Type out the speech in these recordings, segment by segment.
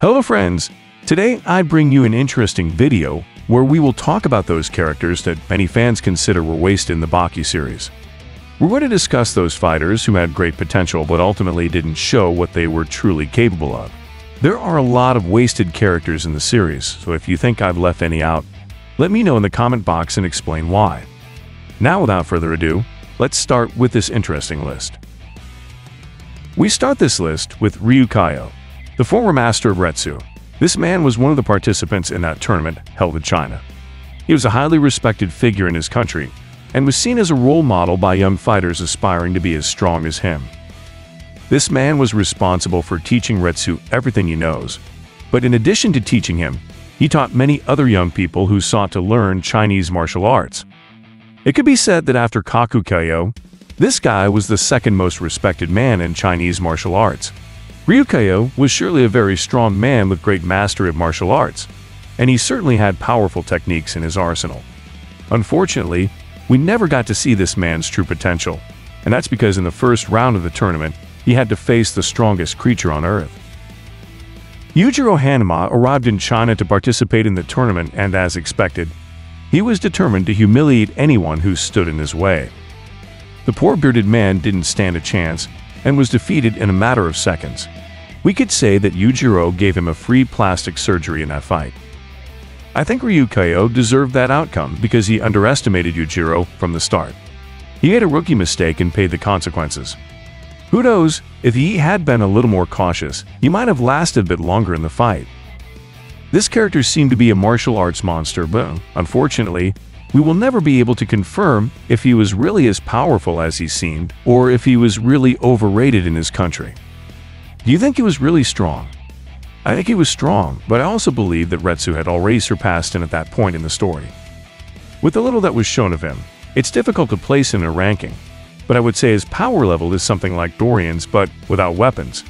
Hello friends! Today I bring you an interesting video where we will talk about those characters that many fans consider were wasted in the Baki series. We're going to discuss those fighters who had great potential but ultimately didn't show what they were truly capable of. There are a lot of wasted characters in the series, so if you think I've left any out, let me know in the comment box and explain why. Now without further ado, let's start with this interesting list. We start this list with Ryuu Kaioh, the former master of Retsu. This man was one of the participants in that tournament held in China. He was a highly respected figure in his country and was seen as a role model by young fighters aspiring to be as strong as him. This man was responsible for teaching Retsu everything he knows, but in addition to teaching him, he taught many other young people who sought to learn Chinese martial arts. It could be said that after Hector Doyle, this guy was the second most respected man in Chinese martial arts. Ryuu Kaioh was surely a very strong man with great mastery of martial arts, and he certainly had powerful techniques in his arsenal. Unfortunately, we never got to see this man's true potential, and that's because in the first round of the tournament, he had to face the strongest creature on Earth. Yujiro Hanma arrived in China to participate in the tournament, and as expected, he was determined to humiliate anyone who stood in his way. The poor bearded man didn't stand a chance and was defeated in a matter of seconds. We could say that Yujiro gave him a free plastic surgery in that fight. I think Ryuu Kaioh deserved that outcome because he underestimated Yujiro from the start. He made a rookie mistake and paid the consequences. Who knows, if he had been a little more cautious, he might have lasted a bit longer in the fight. This character seemed to be a martial arts monster, but unfortunately, we will never be able to confirm if he was really as powerful as he seemed, or if he was really overrated in his country. Do you think he was really strong? I think he was strong, but I also believe that Retsu had already surpassed him at that point in the story. With the little that was shown of him, it's difficult to place him in a ranking, but I would say his power level is something like Dorian's, but without weapons.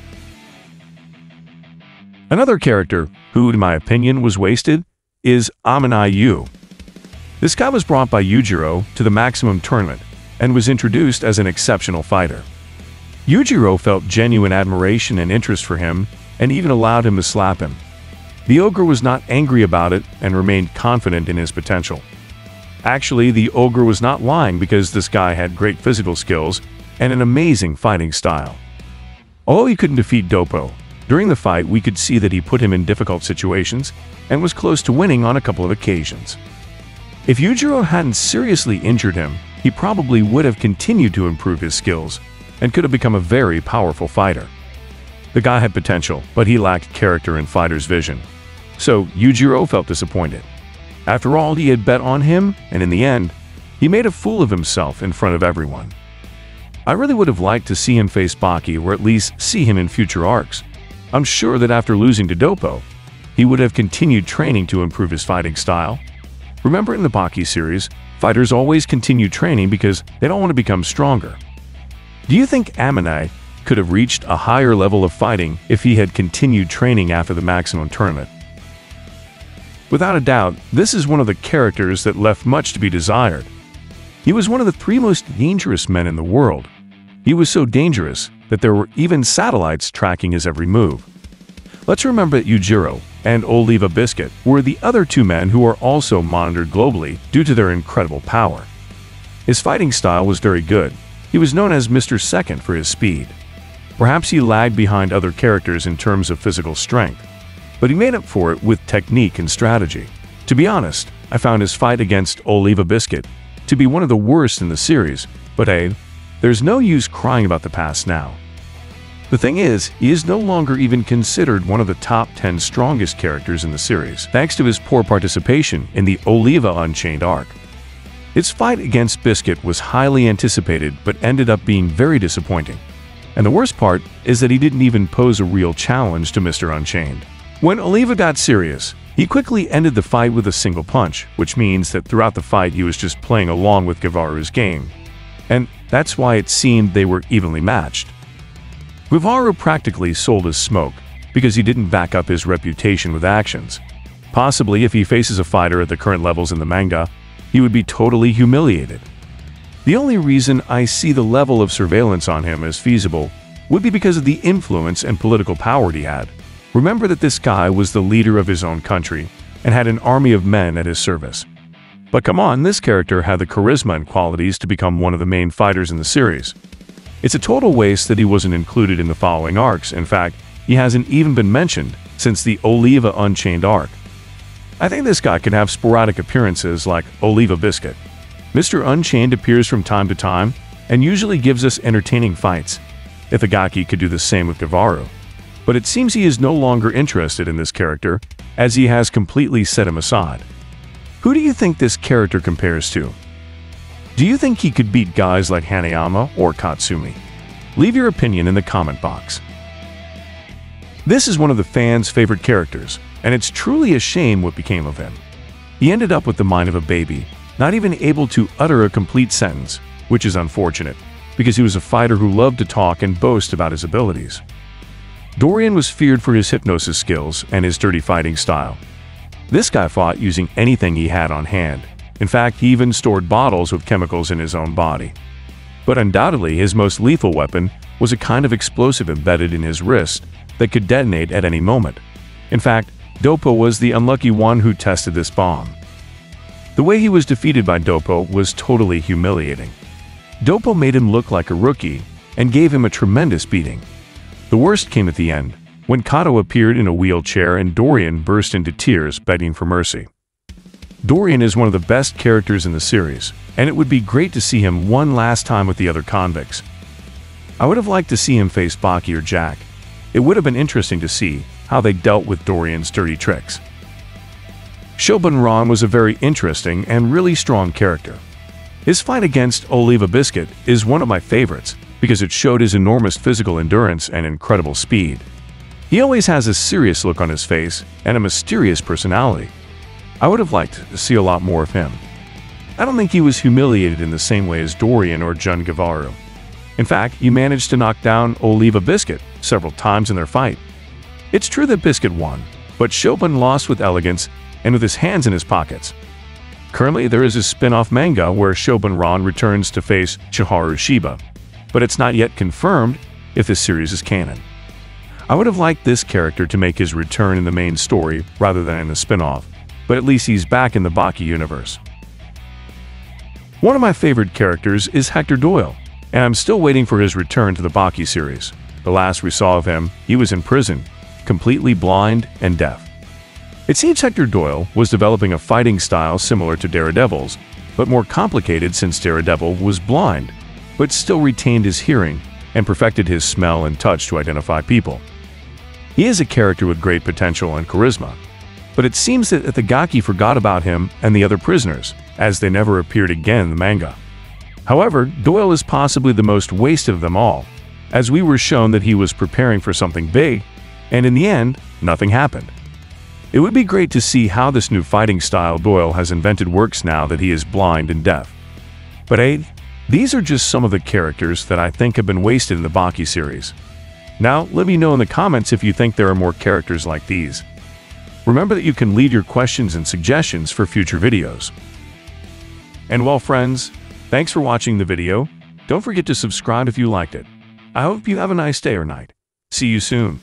Another character who, in my opinion, was wasted is Amanu. This guy was brought by Yujiro to the Maximum Tournament and was introduced as an exceptional fighter. Yujiro felt genuine admiration and interest for him and even allowed him to slap him. The ogre was not angry about it and remained confident in his potential. Actually, the ogre was not lying because this guy had great physical skills and an amazing fighting style. Although he couldn't defeat Doppo, during the fight we could see that he put him in difficult situations and was close to winning on a couple of occasions. If Yujiro hadn't seriously injured him, he probably would have continued to improve his skills and could have become a very powerful fighter. The guy had potential, but he lacked character and fighter's vision. So Yujiro felt disappointed. After all, he had bet on him, and in the end, he made a fool of himself in front of everyone. I really would have liked to see him face Baki or at least see him in future arcs. I'm sure that after losing to Doppo, he would have continued training to improve his fighting style. Remember in the Baki series, fighters always continue training because they don't want to become stronger. Do you think Amanu could have reached a higher level of fighting if he had continued training after the Maximum Tournament? Without a doubt, this is one of the characters that left much to be desired. He was one of the 3 most dangerous men in the world. He was so dangerous that there were even satellites tracking his every move. Let's remember that Yujiro and Oliva were the other 2 men who are also monitored globally due to their incredible power. His fighting style was very good. He was known as Mr. Second for his speed. Perhaps he lagged behind other characters in terms of physical strength, but he made up for it with technique and strategy. To be honest, I found his fight against Oliva to be one of the worst in the series, but hey, there's no use crying about the past now. The thing is, he is no longer even considered one of the top 10 strongest characters in the series, thanks to his poor participation in the Oliva Unchained arc. His fight against Biscuit was highly anticipated but ended up being very disappointing. And the worst part is that he didn't even pose a real challenge to Mr. Unchained. When Oliva got serious, he quickly ended the fight with a single punch, which means that throughout the fight he was just playing along with Guevaru's game. And that's why it seemed they were evenly matched. Guevaru practically sold his smoke because he didn't back up his reputation with actions. Possibly if he faces a fighter at the current levels in the manga, he would be totally humiliated. The only reason I see the level of surveillance on him as feasible would be because of the influence and political power he had. Remember that this guy was the leader of his own country and had an army of men at his service. But come on, this character had the charisma and qualities to become one of the main fighters in the series. It's a total waste that he wasn't included in the following arcs. In fact, he hasn't even been mentioned since the Oliva Unchained arc. I think this guy can have sporadic appearances like Oliva Biscuit. Mr. Unchained appears from time to time and usually gives us entertaining fights. Itagaki could do the same with Guevaru. But it seems he is no longer interested in this character, as he has completely set him aside. Who do you think this character compares to? Do you think he could beat guys like Hanma or Katsumi? Leave your opinion in the comment box. This is one of the fans' favorite characters, and it's truly a shame what became of him. He ended up with the mind of a baby, not even able to utter a complete sentence, which is unfortunate, because he was a fighter who loved to talk and boast about his abilities. Dorian was feared for his hypnosis skills and his dirty fighting style. This guy fought using anything he had on hand. In fact, he even stored bottles with chemicals in his own body. But undoubtedly, his most lethal weapon was a kind of explosive embedded in his wrist that could detonate at any moment. In fact, Doppo was the unlucky one who tested this bomb. The way he was defeated by Doppo was totally humiliating. Doppo made him look like a rookie and gave him a tremendous beating. The worst came at the end, when Kaioh appeared in a wheelchair and Dorian burst into tears begging for mercy. Dorian is one of the best characters in the series, and it would be great to see him one last time with the other convicts. I would have liked to see him face Baki or Jack. It would have been interesting to see how they dealt with Dorian's dirty tricks. Shobun Ron was a very interesting and really strong character. His fight against Oliva Biscuit is one of my favorites because it showed his enormous physical endurance and incredible speed. He always has a serious look on his face and a mysterious personality. I would have liked to see a lot more of him. I don't think he was humiliated in the same way as Dorian or Jun Guevaru. In fact, he managed to knock down Oliva Biscuit several times in their fight. It's true that Biscuit won, but Shobun lost with elegance and with his hands in his pockets. Currently, there is a spin-off manga where Shobun Ron returns to face Chiharu Shiba, but it's not yet confirmed if this series is canon. I would have liked this character to make his return in the main story rather than in the spin-off, but at least he's back in the Baki universe. One of my favorite characters is Hector Doyle, and I'm still waiting for his return to the Baki series. The last we saw of him, he was in prison, completely blind and deaf. It seems Hector Doyle was developing a fighting style similar to Daredevil's, but more complicated since Daredevil was blind, but still retained his hearing and perfected his smell and touch to identify people. He is a character with great potential and charisma, but it seems that Itagaki forgot about him and the other prisoners, as they never appeared again in the manga. However, Doyle is possibly the most wasted of them all, as we were shown that he was preparing for something big, and in the end, nothing happened. It would be great to see how this new fighting style Doyle has invented works now that he is blind and deaf. But hey, these are just some of the characters that I think have been wasted in the Baki series. Now, let me know in the comments if you think there are more characters like these. Remember that you can leave your questions and suggestions for future videos. And well, friends, thanks for watching the video. Don't forget to subscribe if you liked it. I hope you have a nice day or night. See you soon.